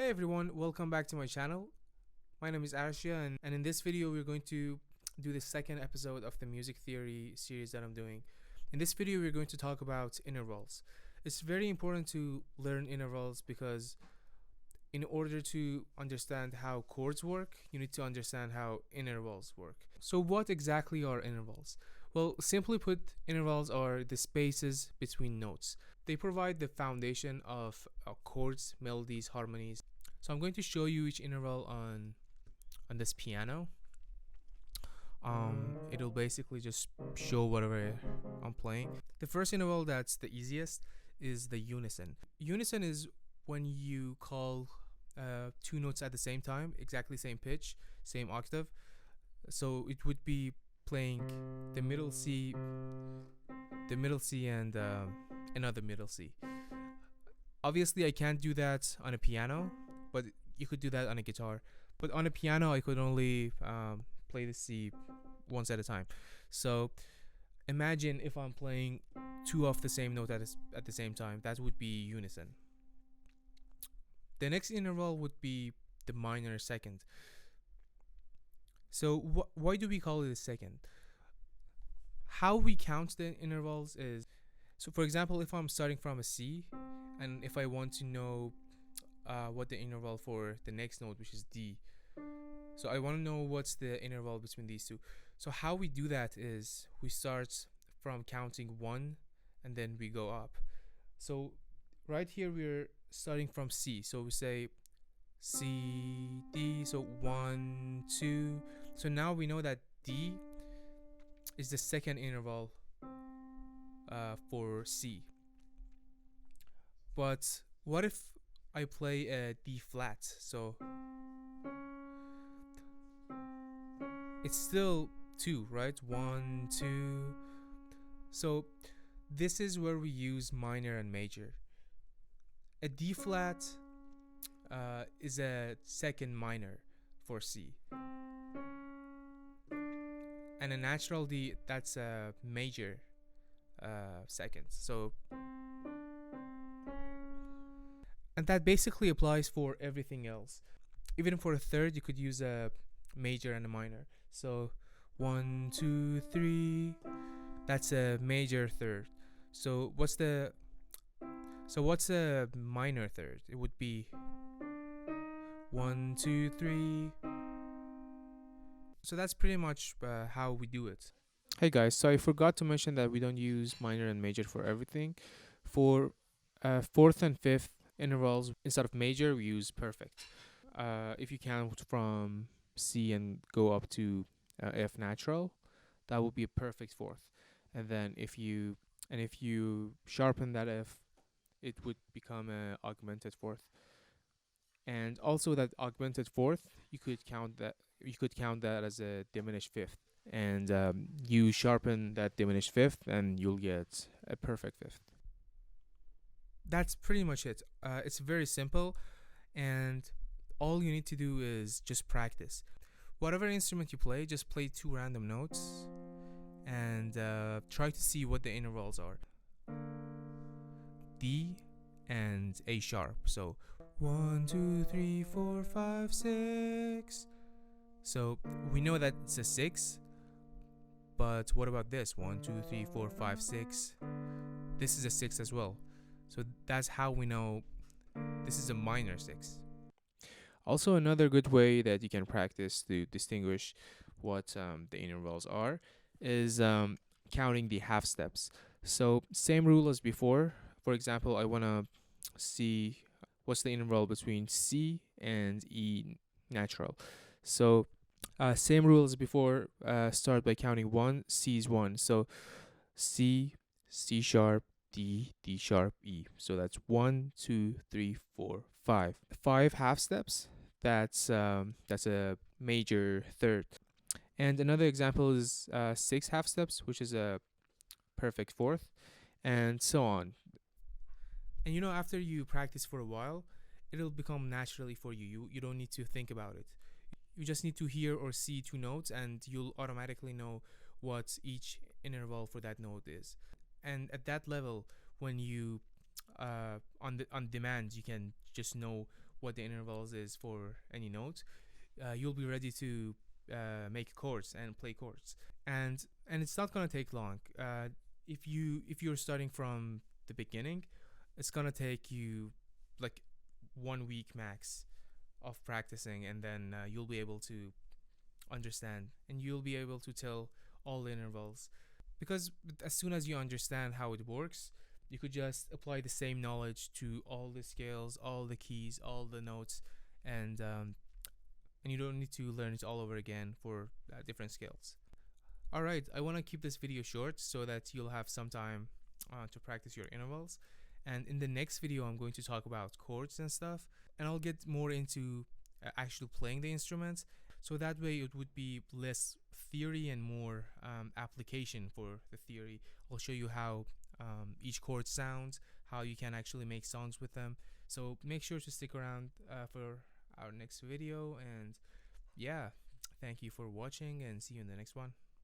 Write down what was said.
Hey everyone, welcome back to my channel. My name is Arshia, and in this video we're going to do the second episode of the music theory series that I'm doing. In this video we're going to talk about intervals. It's very important to learn intervals because in order to understand how chords work, you need to understand how intervals work. So what exactly are intervals? Well, simply put, intervals are the spaces between notes. They provide the foundation of chords, melodies, harmonies. So I'm going to show you each interval on this piano. It'll basically just show whatever I'm playing. The first interval that's the easiest is the unison. Unison is when you call two notes at the same time, exactly same pitch, same octave. So it would be playing the middle C, and another middle C. Obviously, I can't do that on a piano, but you could do that on a guitar. But on a piano, I could only play the C once at a time. So imagine if I'm playing two of the same note at the same time. That would be unison. The next interval would be the minor second. So why do we call it a second? How we count the intervals is, so for example, if I'm starting from a C, and if I want to know what the interval for the next note, which is D, so I want to know what's the interval between these two. So how we do that is we start from counting 1 and then we go up. So right here we're starting from C, so we say C, D, so 1, 2. So now we know that D is the second interval for C. But what if I play a D flat? So it's still 2, right? 1, 2. So this is where we use minor and major. A D flat is a second minor for C, and a natural D, that's a major second. So, and that basically applies for everything else. Even for a third, you could use a major and a minor. So 1, 2, 3, that's a major third. So what's a minor third? It would be 1, 2, 3. So that's pretty much how we do it. Hey guys, so I forgot to mention that we don't use minor and major for everything. For fourth and fifth intervals, instead of major, we use perfect. If you count from C and go up to F natural, that would be a perfect fourth. And then if you sharpen that F, it would become a augmented fourth. And also that augmented fourth, you could count that as a diminished fifth. And you sharpen that diminished fifth, and you'll get a perfect fifth. That's pretty much it. It's very simple, and all you need to do is just practice. Whatever instrument you play, just play 2 random notes and try to see what the intervals are. D and A sharp. So 1, 2, 3, 4, 5, 6. So we know that it's a 6, but what about this? 1, 2, 3, 4, 5, 6. This is a 6 as well. So that's how we know this is a minor 6. Also, another good way that you can practice to distinguish what the intervals are is counting the half steps. So same rule as before. For example, I want to see what's the interval between C and E natural. So same rule as before. Start by counting 1. C is 1. So C, C sharp, D, D sharp, E. So that's 1, 2, 3, 4, 5. 5 half steps. That's a major third. And another example is 6 half steps, which is a perfect fourth, and so on. And after you practice for a while, it'll become naturally for you. You don't need to think about it. You just need to hear or see 2 notes, and you'll automatically know what each interval for that note is. And at that level, when you on demand, you can just know what the intervals is for any note, you'll be ready to make chords and play chords. And it's not gonna take long. If you're starting from the beginning, it's gonna take you like 1 week max of practicing, and then you'll be able to understand, and you'll be able to tell all the intervals. Because as soon as you understand how it works, you could just apply the same knowledge to all the scales, all the keys, all the notes, and you don't need to learn it all over again for different scales. All right, I want to keep this video short so that you'll have some time to practice your intervals. And in the next video, I'm going to talk about chords and stuff, and I'll get more into actually playing the instruments. So that way it would be less theory and more application for the theory. I'll show you how each chord sounds, how you can actually make songs with them. So make sure to stick around for our next video. And yeah, thank you for watching, and see you in the next one.